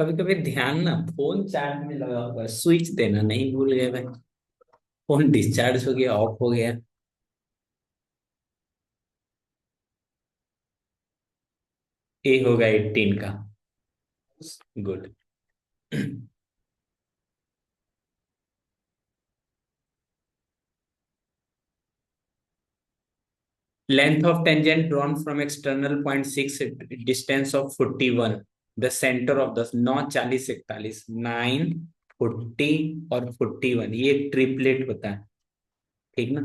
कभी कभी ध्यान ना फोन चार्ज में लगा हुआ है, स्विच देना नहीं भूल गए भाई। फोन डिस्चार्ज हो गया, ऑफ हो गया। ए होगा 18 का। Good. Length of tangent drawn from external point 6, distance of 41, the centre of the 9, 40, 41, 9, 40 और 41, ये ट्रिपलेट होता है। ठीक ना।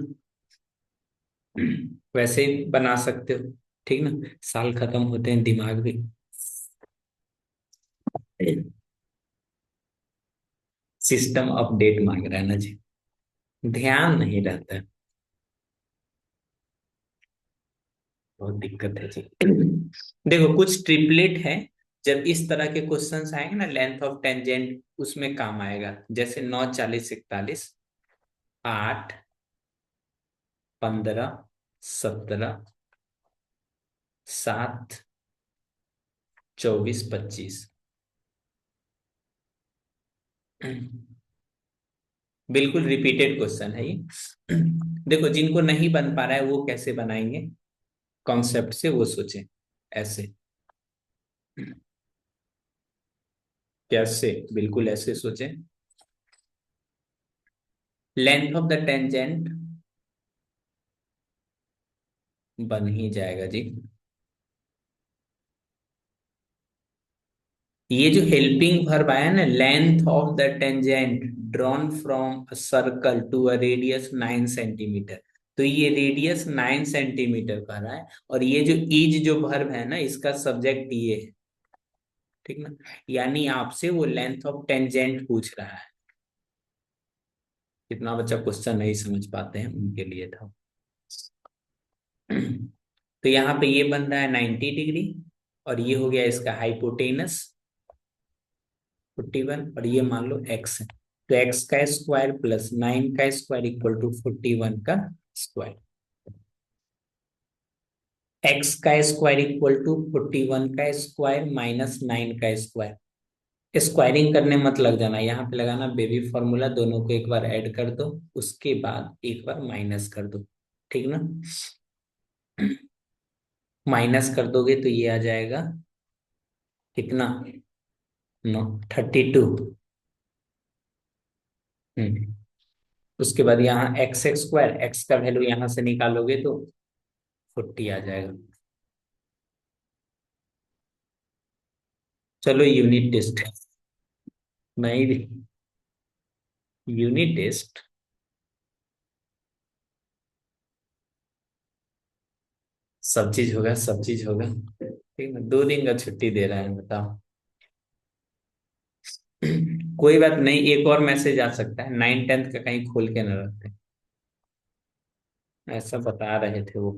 वैसे बना सकते हो। ठीक ना। साल खत्म होते हैं, दिमाग भी सिस्टम अपडेट मांग रहा है ना जी। ध्यान नहीं रहता है। बहुत दिक्कत है जी। देखो कुछ ट्रिपलेट है। जब इस तरह के क्वेश्चंस आएंगे ना, लेंथ ऑफ टेंजेंट उसमें काम आएगा। जैसे 9, 40, 41, 8, 15, 17, 7, 24, 25। बिल्कुल रिपीटेड क्वेश्चन है ये। देखो जिनको नहीं बन पा रहा है वो कैसे बनाएंगे, कॉन्सेप्ट से वो सोचें। ऐसे कैसे, बिल्कुल ऐसे सोचें। लेंथ ऑफ द टेंजेंट बन ही जाएगा जी। ये जो हेल्पिंग वर्ब आया ना, length of the tangent drawn from a circle to a radius 9 centimetre. तो ये रेडियस 9 सेंटीमीटर का रहा है, और ये जो इज जो वर्ब है ना, इसका सब्जेक्ट ये है। ठीक ना। यानी आपसे वो लेंथ ऑफ टेंजेंट पूछ रहा है। कितना बच्चा क्वेश्चन नहीं समझ पाते हैं उनके लिए था। तो यहाँ पे ये बन रहा है 90 डिग्री, और ये हो गया इसका हाइपोटेनस 41, और ये मान लो एक्स है। तो एक्स का स्क्वायर प्लस 9 का स्क्वायर इक्वल टू 41 का स्क्वायर। एक्स का स्क्वायर इक्वल टू 41 का स्क्वायर माइनस 9 का स्क्वायर। स्क्वायरिंग करने मत लग जाना, यहाँ पे लगाना बेबी फॉर्मूला, दोनों को एक बार ऐड कर दो, उसके बाद एक बार माइनस कर दो। ठीक ना। माइनस कर दोगे तो ये आ जाएगा कितना, नो 32। हम्म। उसके बाद यहाँ एक्स एक्स स्क्वायर, एक्स का वैल्यू यहाँ से निकालोगे तो 40 आ जाएगा। चलो यूनिट टेस्ट। नहीं, यूनिट टेस्ट। सब चीज होगा, सब चीज होगा। ठीक है, 2 दिन का छुट्टी दे रहा है, बताओ। कोई बात नहीं, एक और मैसेज आ सकता है, 9, 10 का कहीं खोल के न रखते। ऐसा बता रहे थे वो।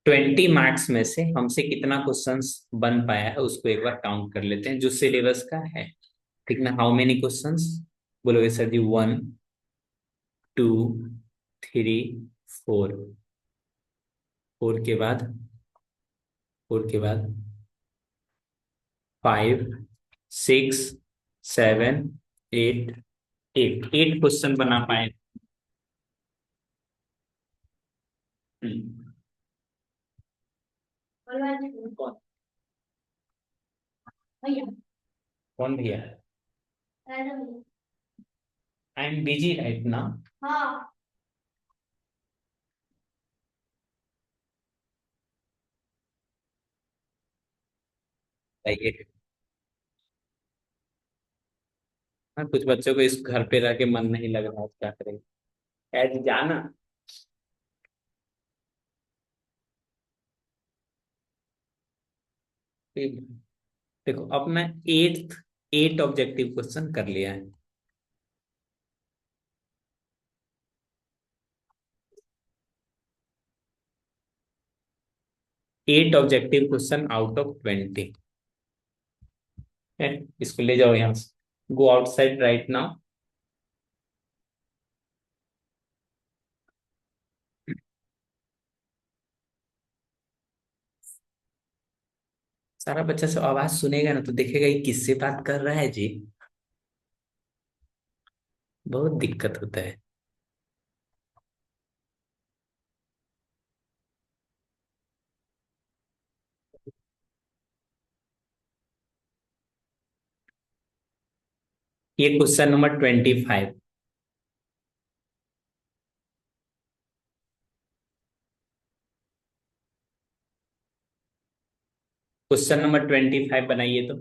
20 मार्क्स में से हमसे कितना क्वेश्चंस बन पाया है उसको एक बार काउंट कर लेते हैं, जो सिलेबस का है। ठीक ना। हाउ मेनी क्वेश्चंस बोलोगे सर जी? 1, 2, 3, 4। 4 के बाद, 5, 6, 7, 8, 8 क्वेश्चन बना पाए। कौन? कौन भैया? I am busy right now. बताइए। हाँ, कुछ बच्चों को इस घर पे रह के मन नहीं लग रहा है, क्या करेंगे। ऐड जाना। देखो अब मैं 8 ऑब्जेक्टिव क्वेश्चन कर लिया है। 8 ऑब्जेक्टिव क्वेश्चन आउट ऑफ 20 है। इसको ले जाओ यहाँ से, गो आउटसाइड राइट नाउ। सारा बच्चा सब आवाज सुनेगा ना तो देखेगा ये किससे बात कर रहा है जी। बहुत दिक्कत होता है। ये क्वेश्चन नंबर 25। क्वेश्चन नंबर 25 बनाइए तो।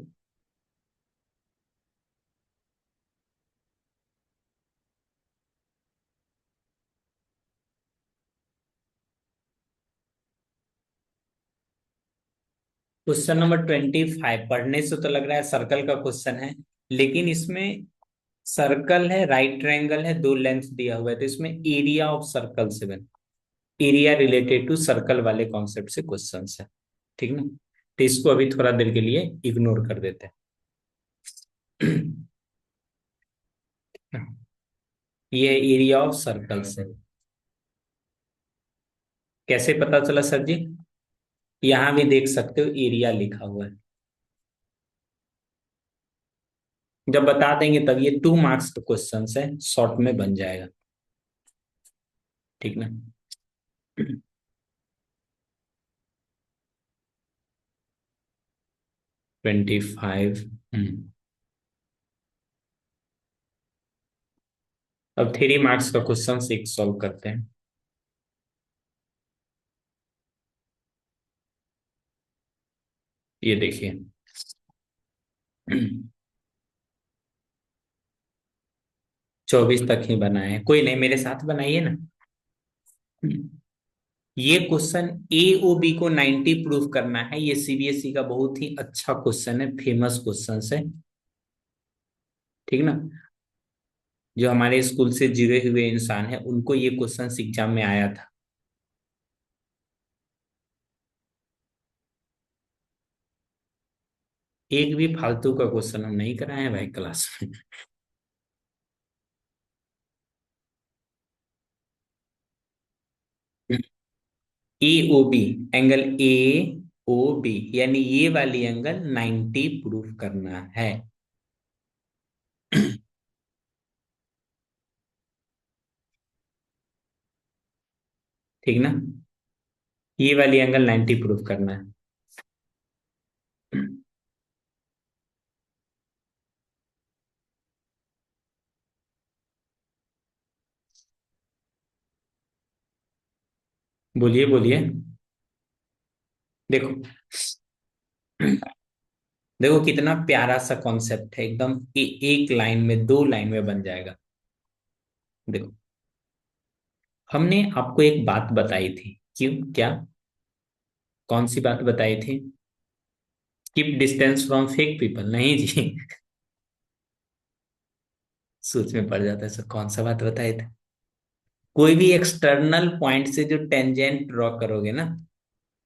क्वेश्चन नंबर 25 पढ़ने से तो लग रहा है सर्कल का क्वेश्चन है, लेकिन इसमें सर्कल है, राइट ट्रायंगल है, दो लेंथ दिया हुआ है, तो इसमें एरिया ऑफ सर्कल से बना, एरिया रिलेटेड टू सर्कल वाले कॉन्सेप्ट से क्वेश्चन है। ठीक ना। तो इसको अभी थोड़ा देर के लिए इग्नोर कर देते हैं। ये एरिया ऑफ सर्कल से कैसे पता चला सर जी? यहां भी देख सकते हो एरिया लिखा हुआ है। जब बता देंगे तब ये 2 मार्क्स का क्वेश्चन है, शॉर्ट में बन जाएगा। ठीक ना। 25। अब 3 मार्क्स का क्वेश्चन एक सॉल्व करते हैं। ये देखिए। 24 तक ही बनाए हैं, कोई नहीं, मेरे साथ बनाइए ना। ये क्वेश्चन ए ओ बी को 90 प्रूफ करना है। ये सीबीएसई का बहुत ही अच्छा क्वेश्चन है, फेमस क्वेश्चन है। ठीक ना। जो हमारे स्कूल से जुड़े हुए इंसान है उनको ये क्वेश्चन एग्जाम में आया था। एक भी फालतू का क्वेश्चन हम नहीं कराए हैं भाई क्लास में। A O B, angle A O B, यानी ये वाली एंगल 90 प्रूफ करना है। ठीक ना। ये वाली एंगल 90 प्रूफ करना है। बोलिए बोलिए। देखो, देखो कितना प्यारा सा कॉन्सेप्ट है एकदम, एक लाइन में, 2 लाइन में बन जाएगा। देखो, हमने आपको एक बात बताई थी। क्यों, क्या? कौन सी बात बताई थी? Keep distance from fake people, नहीं जी। सोच में पड़ जाता है सर, कौन सा बात बताए थे? कोई भी एक्सटर्नल पॉइंट से जो टेंजेंट ड्रॉ करोगे ना,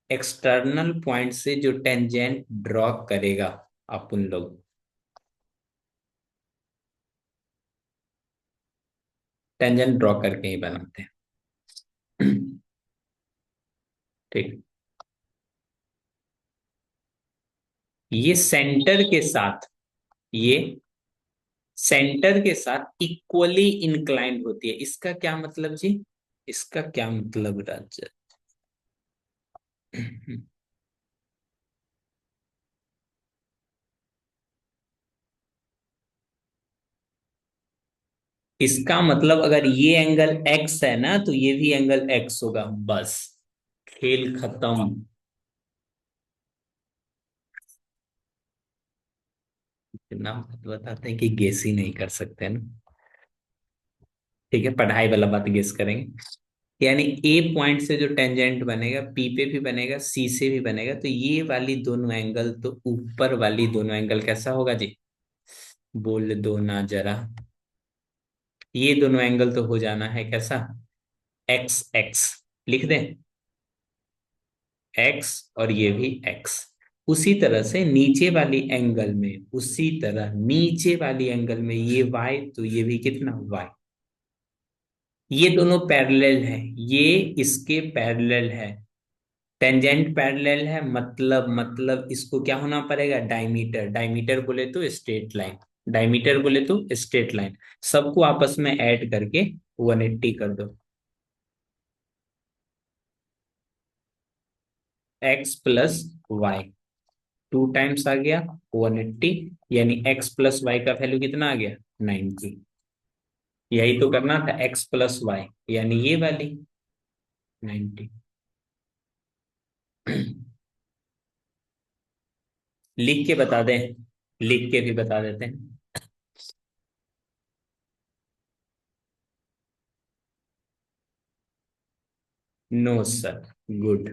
एक्सटर्नल पॉइंट से जो टेंजेंट ड्रॉ करेगा अपन लोग, टेंजेंट ड्रॉ करके ही बनाते हैं। ठीक। ये सेंटर के साथ, ये सेंटर के साथ इक्वली इंक्लाइंड होती है। इसका क्या मतलब जी? इसका क्या मतलब राजा? इसका मतलब अगर ये एंगल एक्स है ना तो ये भी एंगल एक्स होगा, बस खेल खत्म। इतना बताते हैं कि गेस ही नहीं कर सकते ना। ठीक है, पढ़ाई वाला बात गेस करेंगे। यानी ए पॉइंट से जो टेंजेंट बनेगा, पी पे भी बनेगा, सी से भी बनेगा, तो ये वाली दोनों एंगल, तो ऊपर वाली दोनों एंगल कैसा होगा जी? बोल दो ना जरा। ये दोनों एंगल तो हो जाना है कैसा? X x. लिख दें, एक्स, और ये भी एक्स। उसी तरह से नीचे वाली एंगल में, उसी तरह नीचे वाली एंगल में ये वाई, तो ये भी कितना वाई। ये दोनों पैरेलल है, ये इसके पैरेलल है। टेंजेंट पैरेलल है, मतलब इसको क्या होना पड़ेगा, डायमीटर, डायमीटर बोले तो स्ट्रेट लाइन, डायमीटर बोले तो स्ट्रेट लाइन, सबको आपस में ऐड करके 180 कर दो। एक्स प्लस वाई, 2 टाइम्स आ गया 180, यानी एक्स प्लस वाई का वैल्यू कितना आ गया, 90। यही तो करना था, एक्स प्लस वाई, यानी ये वाली 90। लिख के बता दें, लिख के भी बता देते हैं। No sir, good.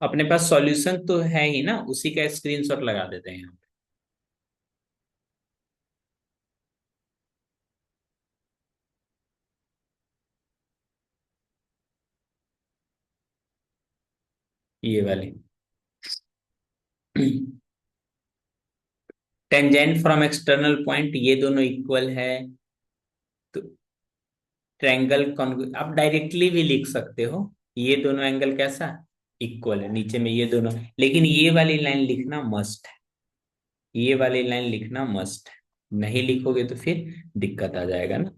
अपने पास सॉल्यूशन तो है ही ना, उसी का स्क्रीनशॉट लगा देते हैं हम। ये वाली टेंजेंट फ्रॉम एक्सटर्नल पॉइंट, ये दोनों इक्वल है, तो ट्रायंगल आप डायरेक्टली भी लिख सकते हो, ये दोनों एंगल कैसा, इक्वल है, नीचे में ये दोनों, लेकिन ये वाली लाइन लिखना मस्ट है, ये वाली लाइन लिखना मस्ट है, नहीं लिखोगे तो फिर दिक्कत आ जाएगा ना।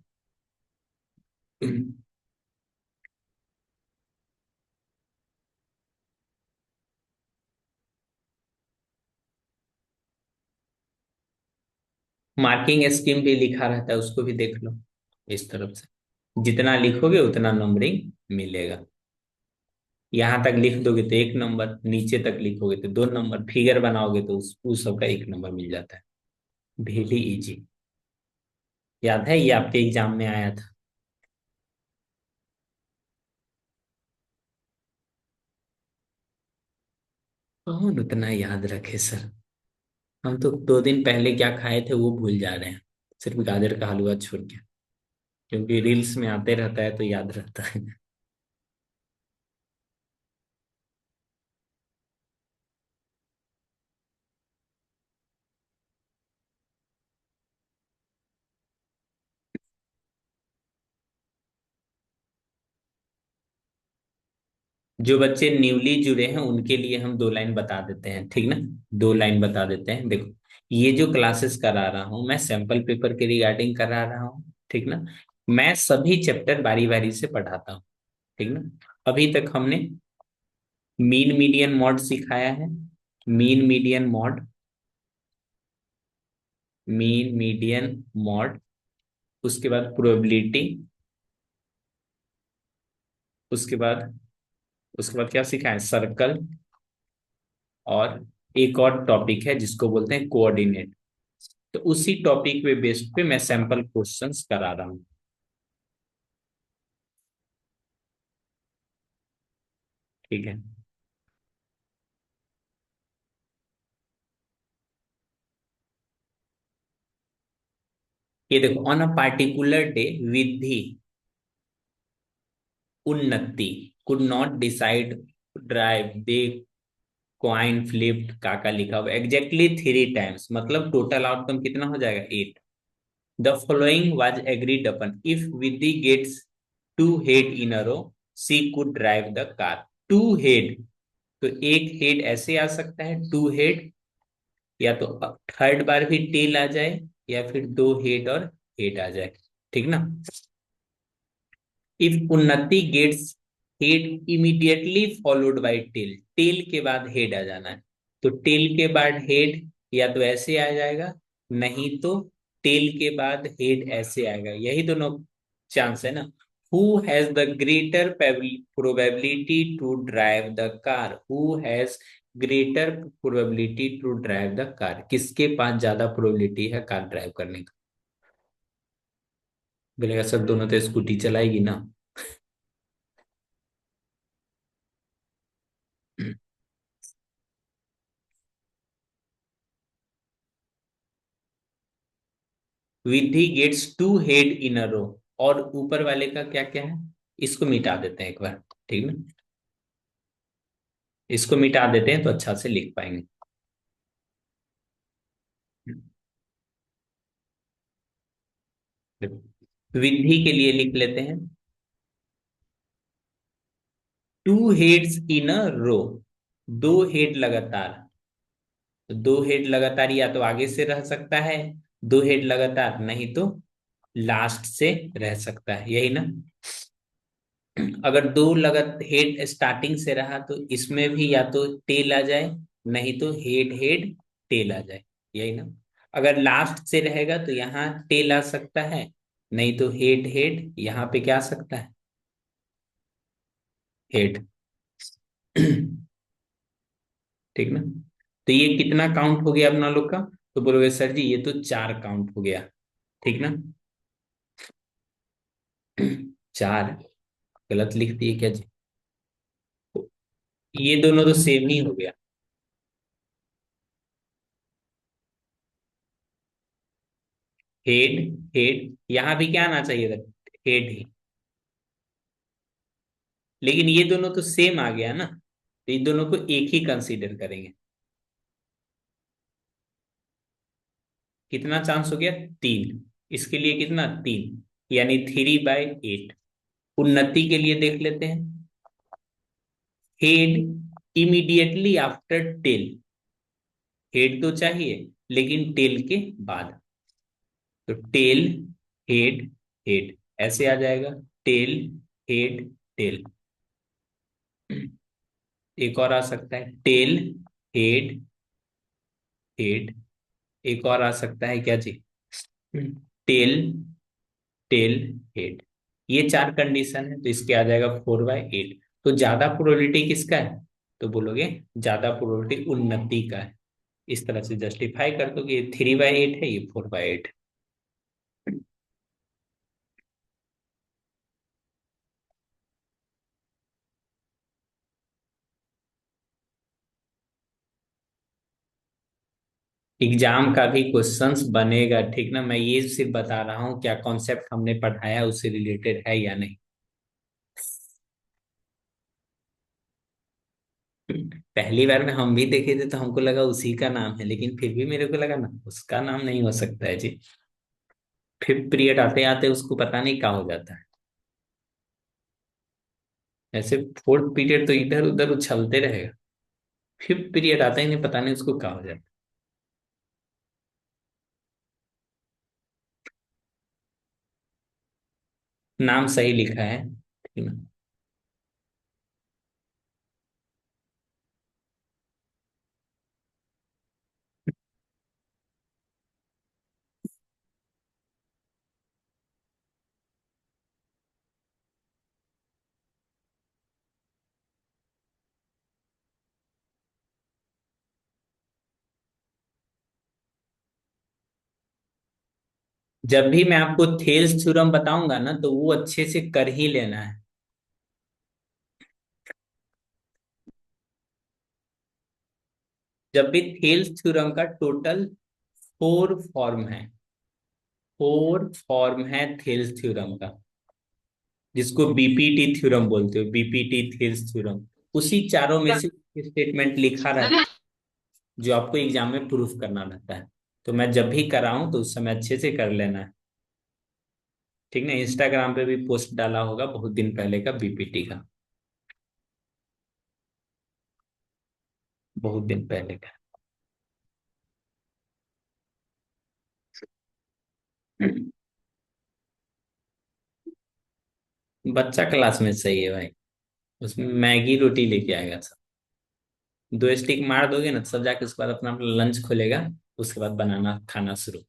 मार्किंग स्कीम भी लिखा रहता है, उसको भी देख लो इस तरफ से, जितना लिखोगे उतना नंबरिंग मिलेगा। यहां तक लिख दोगे तो 1 नंबर, नीचे तक लिखोगे तो 2 नंबर, फिगर बनाओगे तो उस सब का 1 नंबर मिल जाता है। Very easy. याद है, ये आपके एग्जाम में आया था। कौन उतना याद रखे सर, हम तो 2 दिन पहले क्या खाए थे वो भूल जा रहे हैं, सिर्फ गाजर का हलवा छोड़ के, क्योंकि रील्स में आते रहता है तो याद रहता है। जो बच्चे न्यूली जुड़े हैं उनके लिए हम 2 लाइन बता देते हैं, ठीक ना। 2 लाइन बता देते हैं, देखो, ये जो क्लासेस करा रहा हूँ मैं सैंपल पेपर के रिगार्डिंग करा रहा हूँ, ठीक ना। मैं सभी चैप्टर बारी बारी से पढ़ाता हूँ, ठीक ना। अभी तक हमने मीन मीडियन मॉड सिखाया है, mean median mode, mean median mode, उसके बाद प्रोबेबिलिटी, उसके बाद उसके बाद क्या सिखाया, सर्कल, और एक और टॉपिक है जिसको बोलते हैं कोऑर्डिनेट। तो उसी टॉपिक पे बेस्ड पे मैं सैंपल क्वेश्चंस करा रहा हूँ, ठीक है। ये देखो, on a particular day Vidhi Unnati could not decide drive the coin flipped, काका लिखा हुआ एग्जैक्टली 3 टाइम्स, मतलब टोटल आउटकम कितना हो जाएगा, 8। The following was agreed upon, if Vidhi gets 2 head in a row she could drive the car. 2 head, तो एक head ऐसे आ सकता है 2 हेड, या तो थर्ड बार भी टेल आ जाए, या फिर 2 हेड और हेड आ जाए, ठीक ना। If Unnati gets head immediately followed by tail, tail के बाद हेड आ जाना है, तो टेल के बाद हेड या तो ऐसे आ जाएगा, नहीं तो टेल के बाद हेड ऐसे आएगा, यही दोनों चांस है ना। Who has the greater probability to drive the car, who has greater probability to drive the car, किसके पास ज्यादा प्रोबेबिलिटी है कार ड्राइव करने का। बोलेगा सर दोनों तो स्कूटी चलाएगी ना। विधि गेट्स 2 हेड इन अ रो, और ऊपर वाले का क्या क्या है, इसको मिटा देते हैं एक बार, ठीक ना। इसको मिटा देते हैं तो अच्छा से लिख पाएंगे। विधि के लिए लिख लेते हैं, टू हेड्स इन अ रो, दो हेड लगातार। तो दो हेड लगातार या तो आगे से रह सकता है, दो हेड लगातार, नहीं तो लास्ट से रह सकता है, यही ना। अगर दो लगत हेड स्टार्टिंग से रहा तो इसमें भी या तो टेल आ जाए, नहीं तो हेड हेड टेल आ जाए, यही ना। अगर लास्ट से रहेगा तो यहाँ टेल आ सकता है, नहीं तो हेड हेड, यहाँ पे क्या आ सकता है, हेड। ठीक ना। तो ये कितना काउंट हो गया अपना लोग का? तो बोलोगे सर जी ये तो चार काउंट हो गया, ठीक ना। चार गलत लिख दिए क्या जी? ये दोनों तो सेम ही हो गया। हेड हेड, यहां भी क्या आना चाहिए था, हेड ही। लेकिन ये दोनों तो सेम आ गया ना, तो इन दोनों को एक ही कंसीडर करेंगे। कितना चांस हो गया, तीन। इसके लिए कितना, तीन, यानी 3/8। उन्नति के लिए देख लेते हैं। Head immediately after tail, head तो चाहिए लेकिन टेल के बाद। तो टेल हेड हेड ऐसे आ जाएगा, टेल हेड टेल। एक और आ सकता है, टेल हेड हेड। एक और आ सकता है क्या जी, टेल टेल हेड। ये चार कंडीशन है, तो इसके आ जाएगा 4/8। तो ज्यादा प्रोबेबिलिटी किसका है? तो बोलोगे ज्यादा प्रोबेबिलिटी उन्नति का है। इस तरह से जस्टिफाई कर दो कि ये 3/8 है, ये 4/8। एग्जाम का भी क्वेश्चंस बनेगा, ठीक ना। मैं ये सिर्फ बता रहा हूँ क्या कॉन्सेप्ट हमने पढ़ाया उससे रिलेटेड है या नहीं। पहली बार में हम भी देखे थे तो हमको लगा उसी का नाम है, लेकिन फिर भी मेरे को लगा ना उसका नाम नहीं हो सकता है जी। फिफ्थ पीरियड आते आते उसको पता नहीं क्या हो जाता है। ऐसे फोर्थ पीरियड तो इधर उधर उछलते रहेगा, फिफ्थ पीरियड आता ही नहीं, पता नहीं उसको क्या हो जाता है। नाम सही लिखा है, ठीक ना। जब भी मैं आपको थेल्स थ्योरम बताऊंगा ना तो वो अच्छे से कर ही लेना है। जब भी थेल्स थ्योरम का टोटल फोर फॉर्म है, फोर फॉर्म है थेल्स थ्योरम का, जिसको बीपीटी थ्योरम बोलते हो, बीपीटी थेल्स थ्योरम। उसी चारों में से स्टेटमेंट लिखा रहता है जो आपको एग्जाम में प्रूफ करना रहता है। तो मैं जब भी कराऊं तो उस समय अच्छे से कर लेना है, ठीक ना। इंस्टाग्राम पे भी पोस्ट डाला होगा बहुत दिन पहले का बीपीटी का, बहुत दिन पहले का। बच्चा क्लास में सही है भाई, उसमें मैगी रोटी लेके आएगा सब। दो स्टिक मार दोगे ना तो सब जाके उसके बाद अपना अपना लंच खोलेगा, उसके बाद बनाना खाना शुरू।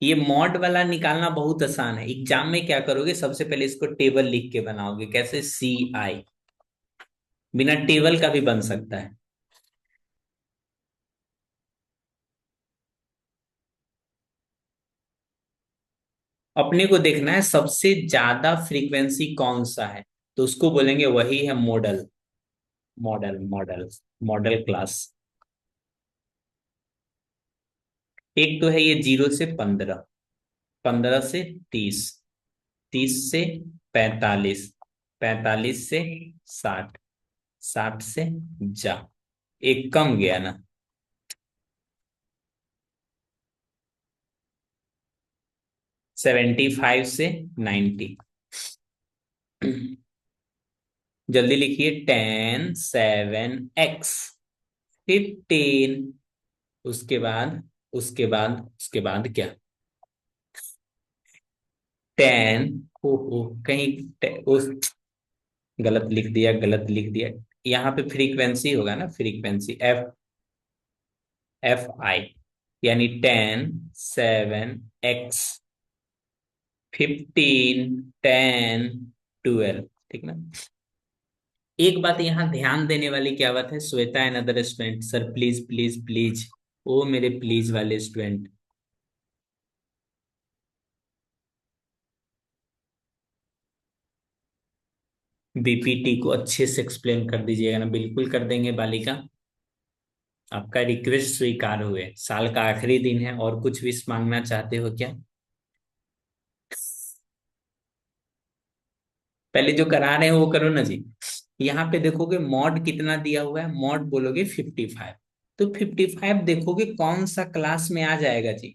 ये मॉड वाला निकालना बहुत आसान है। एग्जाम में क्या करोगे, सबसे पहले इसको टेबल लिख के बनाओगे, कैसे, CI। बिना टेबल का भी बन सकता है। अपने को देखना है सबसे ज्यादा फ्रीक्वेंसी कौन सा है, तो उसको बोलेंगे वही है मॉडल। Model model class. एक तो है ये 0 से 15, 15 से 30, 30 से 45, 45 से 60, 60 से एक कम गया ना। 75 से 90। जल्दी लिखिए। 10 7 x 15। उसके बाद, उसके बाद क्या? 10। ओहो, कहीं उस गलत लिख दिया, गलत लिख दिया। यहाँ पे फ्रीक्वेंसी होगा ना, फ्रीक्वेंसी एफ, FI, यानी 10 7 x 15 10 12। ठीक ना? एक बात यहाँ ध्यान देने वाली क्या बात है, Shweta and other student, sir please please please, ओ मेरे प्लीज वाले स्टूडेंट, BPT को अच्छे से एक्सप्लेन कर दीजिएगा ना। बिल्कुल कर देंगे बालिका, आपका रिक्वेस्ट स्वीकार हुए। साल का आखिरी दिन है, और कुछ भी मांगना चाहते हो क्या? पहले जो करा रहे हैं वो करो ना जी। यहाँ पे देखोगे मॉड कितना दिया हुआ है, मॉड बोलोगे 55। तो 55 देखोगे कौन सा क्लास में आ जाएगा जी।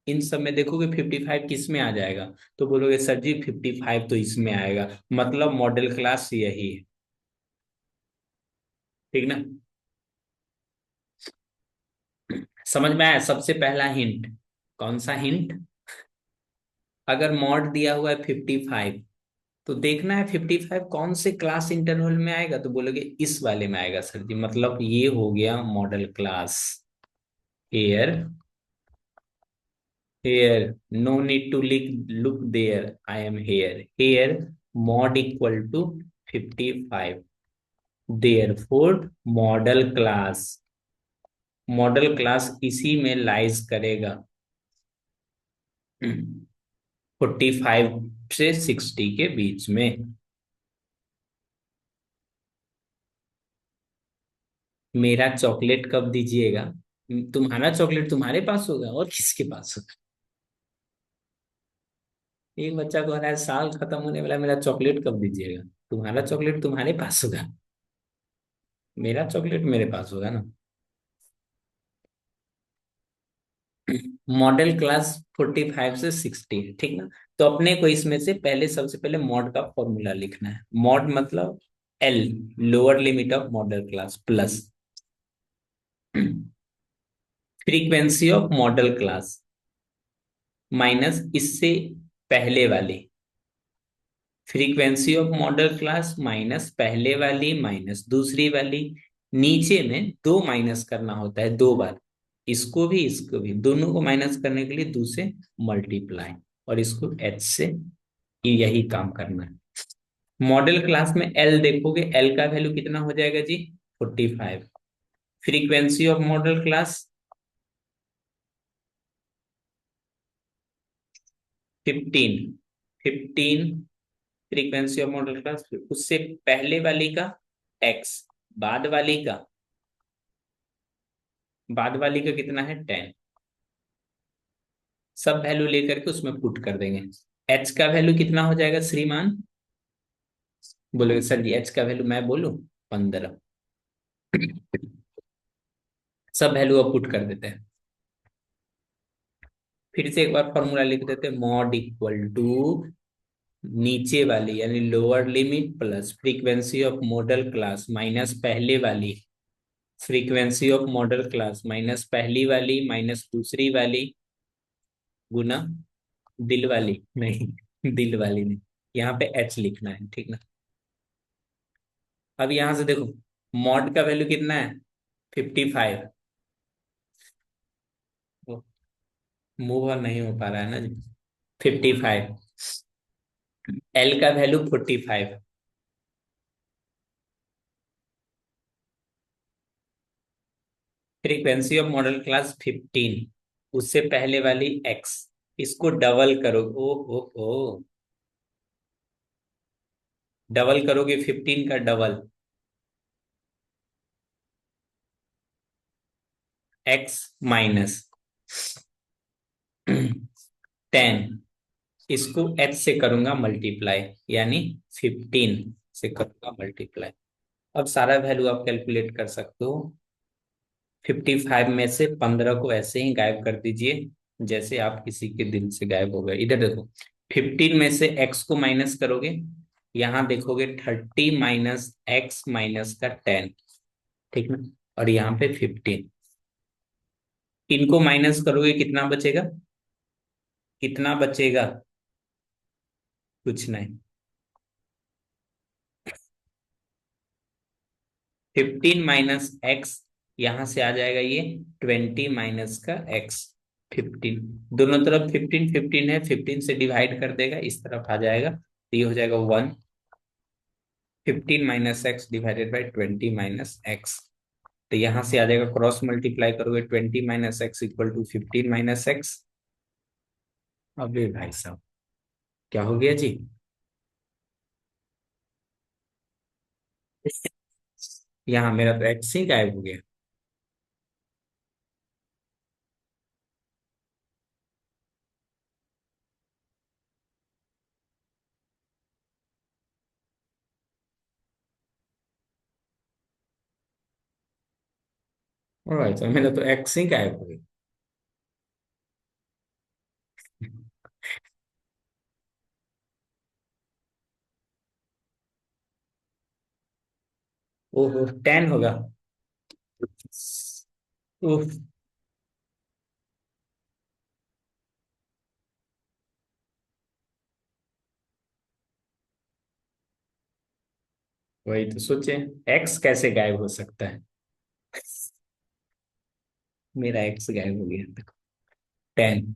इन सब में देखोगे 55 किस में आ जाएगा, तो बोलोगे सर जी 55 तो इसमें आएगा, मतलब मॉडल क्लास यही है। ठीक ना? समझ में आया? सबसे पहला हिंट, कौन सा हिंट? अगर मॉड दिया हुआ है 55, तो देखना है 55 कौन से क्लास इंटरवल में आएगा, तो बोलोगे इस वाले में आएगा सर जी, मतलब ये हो गया modal class. Here, here, no need to look there, I am here, here mod equal to 55, there for modal class, modal class इसी में लाइज करेगा। 45 से 60 के बीच में। मेरा चॉकलेट कब दीजिएगा? तुम्हारा चॉकलेट तुम्हारे पास होगा, और किसके पास होगा? एक बच्चा को रहा है साल खत्म होने वाला है, मेरा चॉकलेट कब दीजिएगा? तुम्हारा चॉकलेट तुम्हारे पास होगा, मेरा चॉकलेट मेरे पास होगा ना। मॉडल क्लास 45 से 60 है, ठीक ना? तो अपने को इसमें से पहले, सबसे पहले मॉड का फॉर्मूला लिखना है। मॉड मतलब L, lower limit of model class, plus frequency of model class, minus इससे पहले वाली frequency of model class, minus पहले वाली माइनस दूसरी वाली। नीचे में दो माइनस करना होता है 2 बार, इसको भी दोनों को माइनस करने के लिए 2 से मल्टीप्लाई, और इसको H से, यही काम करना है। मॉडल क्लास में L देखोगे, L का वैल्यू कितना हो जाएगा जी? 45। Frequency of model class 15, 15 frequency of model class, उससे पहले वाली का X, बाद वाली का, बाद वाली का कितना है 10। सब वैल्यू लेकर के उसमें पुट कर देंगे। H का वैल्यू कितना हो जाएगा श्रीमान? बोलोगे सर जी H का वैल्यू मैं बोलूं? 15। सब वैल्यू अब पुट कर देते हैं। फिर से एक बार फॉर्मूला लिख देते हैं, मॉड इक्वल टू नीचे वाली यानी lower limit plus frequency of model class minus पहले वाली, frequency of model class minus पहली वाली माइनस दूसरी वाली, गुना दिल वाली नहीं, दिल वाली नहीं, यहाँ पे H लिखना है, ठीक ना? अब यहां से देखो, मॉड का वैल्यू कितना है? 55। मूव ऑन नहीं हो पा रहा है ना जी। 55, L का value 45, frequency of model class 15, उससे पहले वाली X, इसको डबल करो, ओ डबल करोगे 15 का डबल, X माइनस 10, इसको H से करूंगा मल्टीप्लाई, यानी 15 से करूंगा मल्टीप्लाई। अब सारा वैल्यू आप कैलकुलेट कर सकते हो। 55 में से 15 को ऐसे ही गायब कर दीजिए, जैसे आप किसी के दिल से गायब हो गए। इधर देखो, 15 में से x को माइनस करोगे, यहाँ देखोगे 30 माइनस एक्स माइनस का 10, ठीक ना, और यहाँ पे 15। इनको माइनस करोगे कितना बचेगा? कितना बचेगा? कुछ नहीं। 15 माइनस एक्स, यहां से आ जाएगा ये 20 माइनस का एक्स। 15, दोनों तरफ 15 15 है, 15 से डिवाइड कर देगा, इस तरफ आ जाएगा तो ये हो जाएगा 1। 15 minus x divided by 20 minus x, तो यहां से आ जाएगा, क्रॉस मल्टीप्लाई करोगे 20 minus x equal to 15 minus x. अबे भाई साहब, क्या हो गया जी? यहाँ मेरा तो एक्स ही गायब हो गया। ऑलराइट, तो मेरा तो एक्स ही गायब हो गया। ओहो, 10 होगा। उफ, वही तो सोचे, एक्स कैसे गायब हो सकता है। मेरा एक्स गायब हो गया, देखो, 10।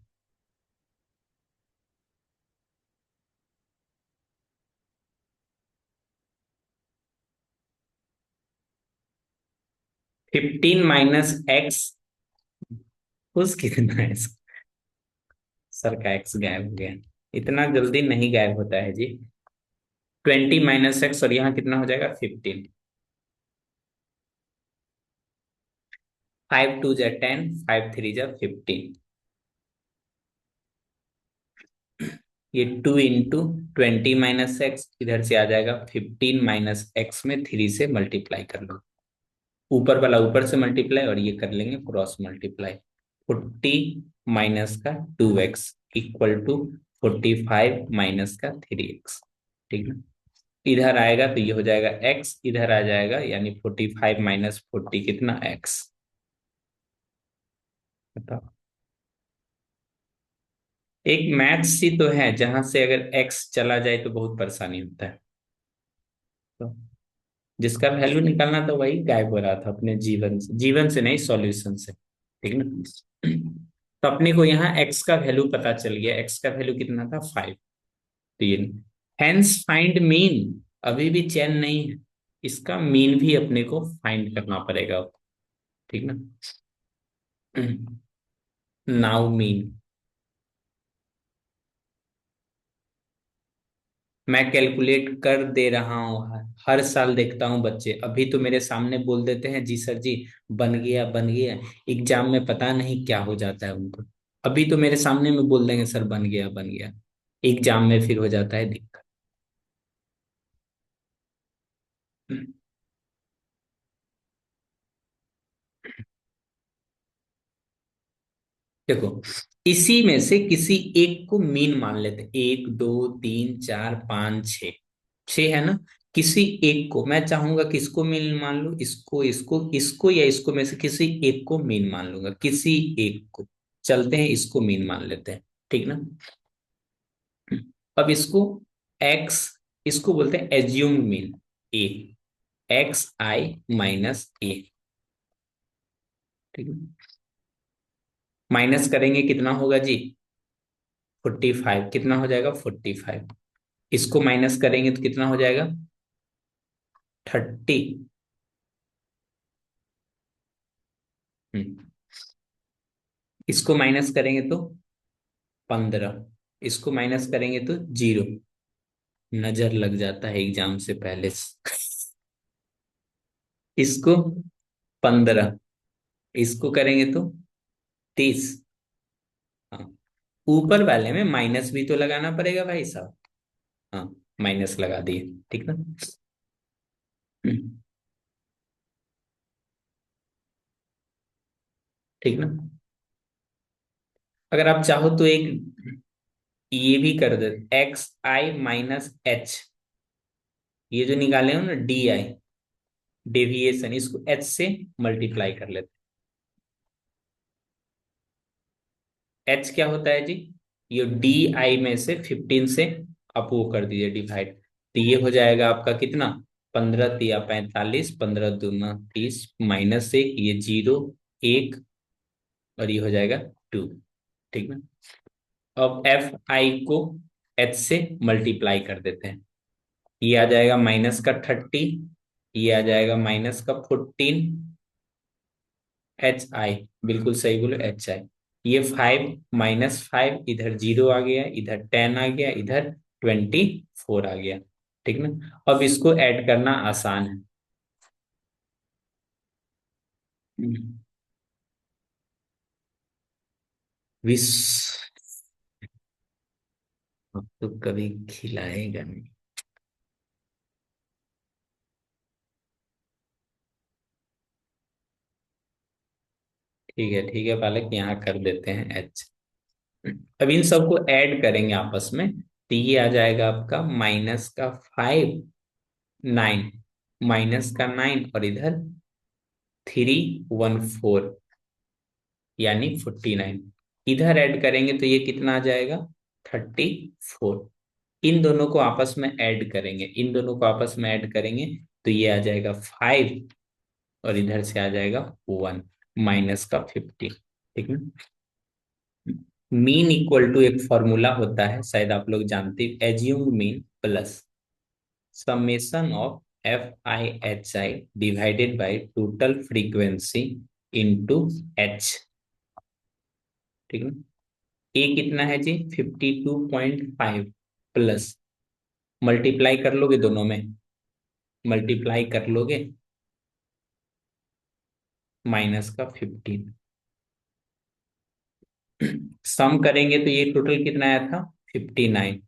15 माइनस एक्स, उस कितना है? सर का एक्स गायब हो गया। इतना जल्दी नहीं गायब होता है जी। 20 माइनस एक्स, और यहाँ कितना हो जाएगा? 15। 5 टू जा 10, 5 थ्री जा 15। ये 2 इंटू 20 माइनस एक्स, इधर से आ जाएगा 15 माइनस एक्स में 3 से मल्टीप्लाई कर लो। ऊपर वाला ऊपर से मल्टीप्लाई, और ये कर लेंगे क्रॉस मल्टीप्लाई। 40 माइनस का 2x इक्वल टू 45 माइनस का 3x, ठीक ना। इधर आएगा तो ये हो जाएगा x, इधर आ जाएगा, यानी 45 माइनस 40 कितना? x। बताओ। एक मैथ्स सी तो है जहां से अगर x चला जाए तो बहुत परेशानी होता है। तो जिसका वैल्यू निकालना था वही गायब हो रहा था अपने जीवन से, जीवन से नहीं, सॉल्यूशन से, ठीक ना। तो अपने को यहाँ x का वैल्यू पता चल गया, x का वैल्यू कितना था? 5। 3। हेंस फाइंड मीन, अभी भी चैन नहीं है, इसका मीन भी अपने को फाइंड करना पड़ेगा, ठीक ना। नाउ मीन, मैं कैलकुलेट कर दे रहा हूँ, हर साल देखता हूँ बच्चे अभी तो मेरे सामने बोल देते हैं जी सर जी, बन गया बन गया। एग्जाम में पता नहीं क्या हो जाता है उनको। अभी तो मेरे सामने में बोल देंगे सर बन गया बन गया, एग्जाम में फिर हो जाता है दिक्कत। देखो, इसी में से किसी एक को मीन मान लेते हैं, 1 2 3 4 5 6, 6 है ना। किसी एक को मैं चाहूंगा, किसको मीन मान लूं? इसको, इसको, इसको, या इसको में से किसी एक को मीन मान लूंगा, किसी एक को। चलते हैं, इसको मीन मान लेते हैं, ठीक ना। अब इसको एक्स, इसको बोलते हैं एज्यूम मीन, ए, xi माइनस ए, ठीक है। माइनस करेंगे कितना होगा जी? 45, कितना हो जाएगा? 45। इसको माइनस करेंगे तो कितना हो जाएगा? 30। इसको माइनस करेंगे तो 15। इसको माइनस करेंगे तो 0। नजर लग जाता है एग्जाम से पहले। इसको 15, इसको करेंगे तो 30। हाँ, ऊपर वाले में माइनस भी तो लगाना पड़ेगा भाई साहब। हाँ, माइनस लगा दिए, ठीक ना। ठीक ना। अगर आप चाहो तो एक ये भी कर दे, XI-H, ये जो निकाले हो ना DI, डेविएशन, इसको H से मल्टीप्लाई कर लेते हैं। H क्या होता है जी? ये DI में से 15 से आप वो कर दीजिए डिवाइड, तो ये हो जाएगा आपका कितना, 15 तिया 45, 15 दूना 30, -1, ये 0, 1, और ये हो जाएगा 2। ठीक है। अब FI को H से मल्टीप्लाई कर देते हैं, ये आ जाएगा -30, ये आ जाएगा -14, HI, बिल्कुल सही बोले, HI। ये 5 - 5, इधर 0 आ गया, इधर 10 आ गया, इधर 24 आ गया। ठीक ना। अब इसको ऐड करना आसान है। हम्म, विश्व अब तो कभी खिलाएगा नहीं। ठीक है बालक, यहाँ कर देते हैं H। अब इन सबको ऐड करेंगे आपस में, तो ये आ जाएगा आपका -5, 9, -9, और इधर 314, यानी 49। इधर ऐड करेंगे तो ये कितना आ जाएगा, 34। इन दोनों को आपस में ऐड करेंगे, इन दोनों को आपस में ऐड करेंगे, तो ये आ जाएगा 5, और इधर से आ जाएगा 1, माइनस का 50। ठीक है। मीन इक्वल टू एक फॉर्मूला होता है, शायद आप लोग जानते हैं, assume mean plus summation of FI/HI divided by total frequency into H। ठीक है। ए कितना है जी, 52.5, प्लस मल्टीप्लाई कर लोगे दोनों में, मल्टीप्लाई कर लोगे, माइनस का 15, सम करेंगे तो ये टोटल कितना आया था, 59।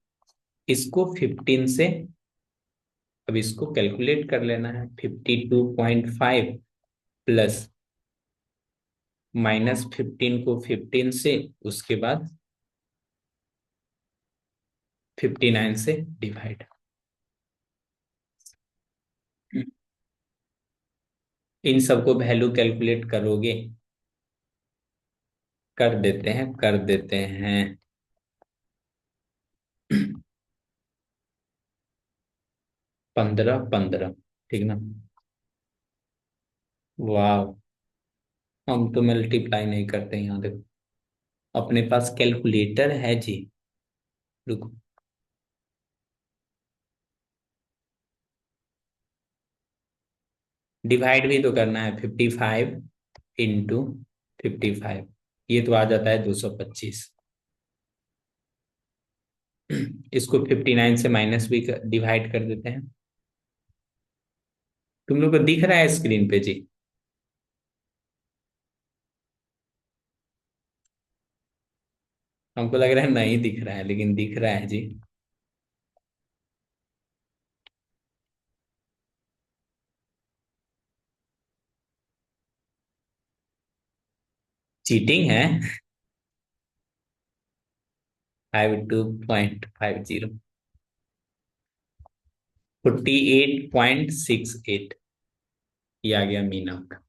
इसको 15 से, अब इसको कैलकुलेट कर लेना है, 52.5 प्लस -15 को 15 से, उसके बाद 59 से डिवाइड। इन सबको वैल्यू कैलकुलेट करोगे, कर देते हैं 15 15। ठीक ना। वाह, हम तो मल्टीप्लाई नहीं करते, यहाँ देखो अपने पास कैलकुलेटर है जी। रुको, डिवाइड भी तो करना है, 55 × 55, ये तो आ जाता है 225। इसको 59 से माइनस भी डिवाइड कर देते हैं। तुम लोग को दिख रहा है स्क्रीन पे जी? हमको लग रहा है नहीं दिख रहा है, लेकिन दिख रहा है जी। चीटिंग है। 52.50, 48.68, ये आ गया मीना का।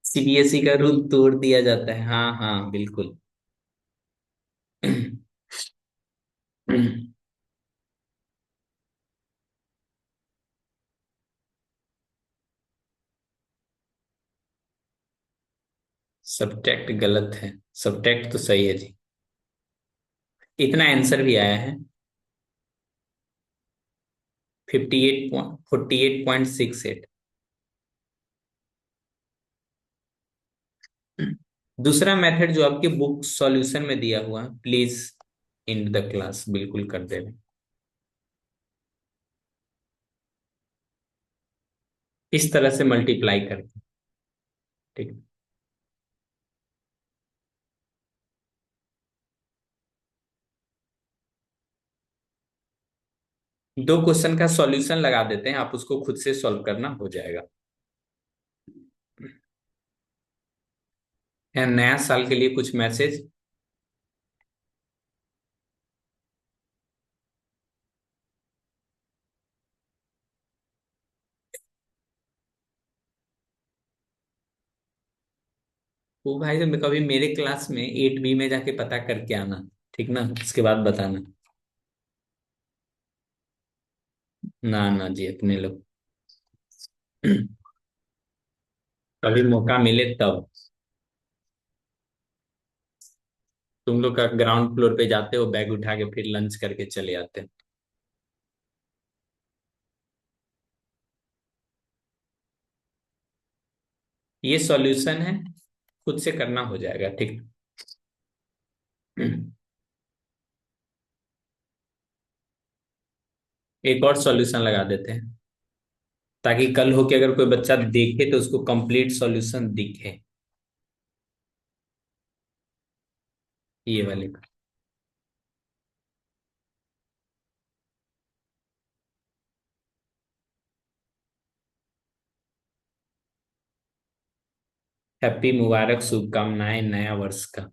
CBSE का रूल तोड़ दिया जाता है, हाँ हाँ बिल्कुल। सब्ट्रैक्ट गलत है, सब्ट्रैक्ट तो सही है जी। इतना आंसर भी आया है, 48.68। दूसरा मेथड जो आपके बुक सॉल्यूशन में दिया हुआ है, प्लीज इन द क्लास बिल्कुल कर देना। इस तरह से मल्टीप्लाई करके। ठीक है। दो क्वेश्चन का सॉल्यूशन लगा देते हैं, आप उसको खुद से सॉल्व करना, हो जाएगा। है नया साल के लिए कुछ मैसेज? वो भाई तो कभी मेरे क्लास में 8B में जाके पता करके आना, ठीक ना, उसके बाद बताना। ना ना जी, अपने लोग। कभी मौका मिले तब। तुम लोग का ग्राउंड फ्लोर पे जाते हो, बैग उठा के फिर लंच करके चले आते हो। ये सॉल्यूशन है, खुद से करना, हो जाएगा, ठीक। एक और सॉल्यूशन लगा देते हैं, ताकि कल हो के अगर कोई बच्चा देखे तो उसको कंप्लीट सॉल्यूशन दिखे। ये वाले का। हैप्पी मुबारक, शुभकामनाएं नया वर्ष का।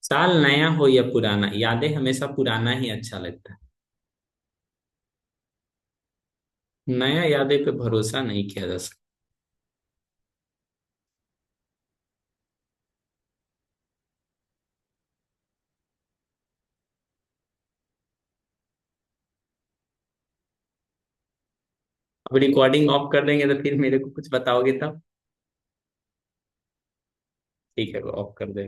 साल नया हो या पुराना, यादें हमेशा पुराना ही अच्छा लगता है। नया यादें पे भरोसा नहीं किया जा सकता। अब रिकॉर्डिंग ऑफ कर देंगे तो फिर मेरे को कुछ बताओगे तब? ठीक है, ऑफ कर दे।